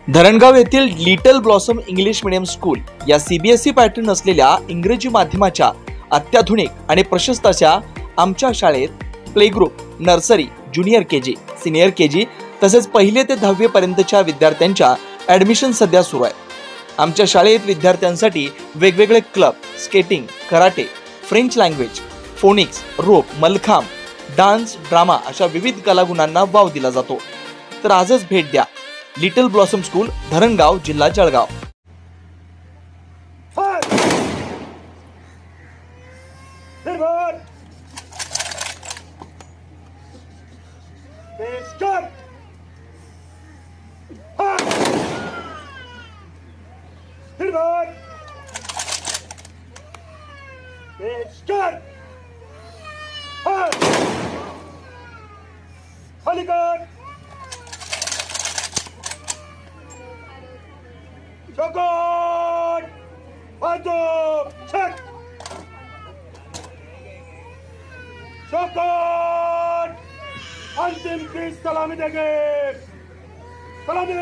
धरणगाव येथील little blossom English medium school या CBSE pattern असलेल्या इंग्रजी माध्यमाच्या अत्याधुनिक आणि प्रशस्त अशा आमच्या शाळेत play group, nursery, junior KG, senior KG तसेच पहिली ते 10वी पर्यंतच्या विद्यार्थ्यांच्या ॲडमिशन सध्या सुरू आहे। आमच्या शाळेत विद्यार्थ्यांसाठी वेगवेगळे club, skating, karate, French language, phonics, rope, mallakhamb, dance, drama अशा विविध कलागुणांना वाव दिला जातो। तर आजच भेट द्या लिटल ब्लॉसम स्कूल, धरणगाव, जिल्हा जळगाव। अंतिम की सलामी देंगे। सलामी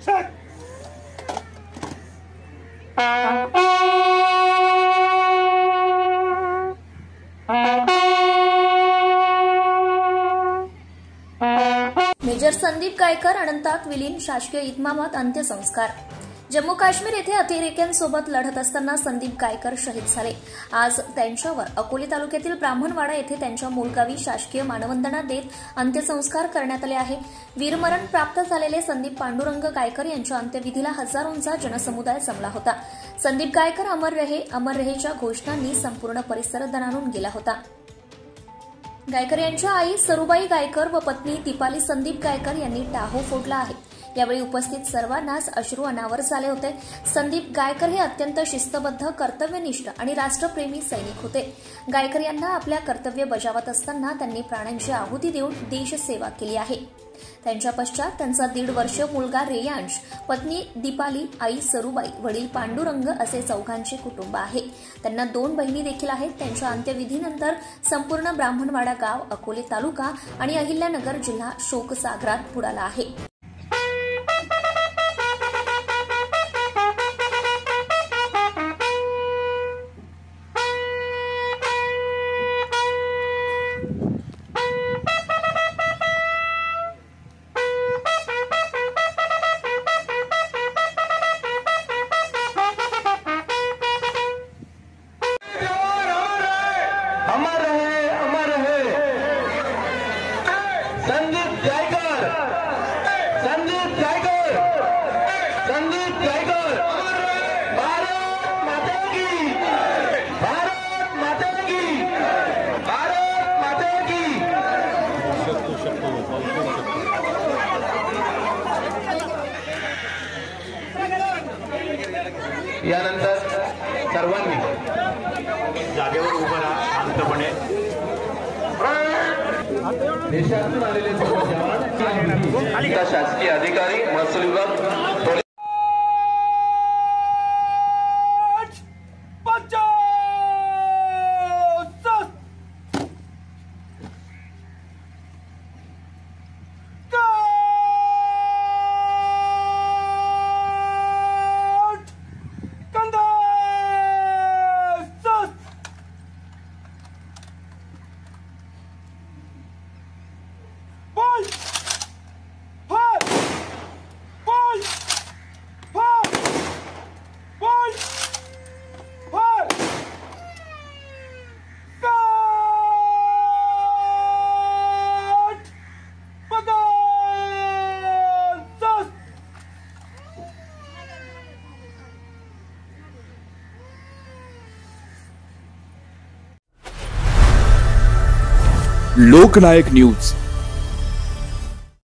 चेक। मेजर संदीप गायकर अनंतात विलीन, शासकीय इतमामात अंत्यसंस्कार। जम्मू काश्मीर येथे अतिरेक्यांसोबत लढत असताना संदीप गायकर शहीद झाले। आज त्यांच्यावर अकोले तालुक्यातील ब्राह्मणवाडा येथे त्यांच्या मूळगावी शासकीय मानवंदना देत अंत्यसंस्कार करण्यात आले आहे। वीरमरण प्राप्त झालेले संदीप पांडुरंग गायकर यांच्या अंत्यविधीला हजारोंचा जनसमुदाय जमला होता। संदीप गायकर अमर रहेच्या घोषणांनी संपूर्ण परिसर दणाणून गेला होता। गायकर यांच्या आई सरुबाई गायकर व पत्नी दीपाली संदीप गायकर यांनी टाहो फोडला आहे। यावेळी उपस्थित सर्वांनाच अश्रू अनावर झाले होते। संदीप गायकर हे अत्यंत शिस्तबद्ध, कर्तव्यनिष्ठ आणि राष्ट्रप्रेमी सैनिक होते। गायकर यांना आपल्या कर्तव्य बजावत असताना त्यांनी प्राणांची आहुती देऊन देशसेवा केली आहे। त्यांच्या पश्चात त्यांचा 1.5 वर्षीय मुलगा रेयांश, पत्नी दीपाली, आई सरुबाई, वडील पांडुरंग असे चौघांचे कुटुंब आहे। त्यांना 2 बहिणी देखील आहेत। त्यांच्या अंत्यविधीनंतर संपूर्ण ब्राह्मणवाडा गाव, अकोले तालुका आणि अहिल्यानगर जिल्हा शोकसागरात बुडाला आहे। संदीप गायकर, भारत माता की, भारत माता की, भारत माता की। यानंतर सर्वांनी जागेवर उभं राहा शांतपणे। देशातून आलेले सर्व जवान, शासकीय अधिकारी, महसूल विभाग, लोकनायक न्यूज।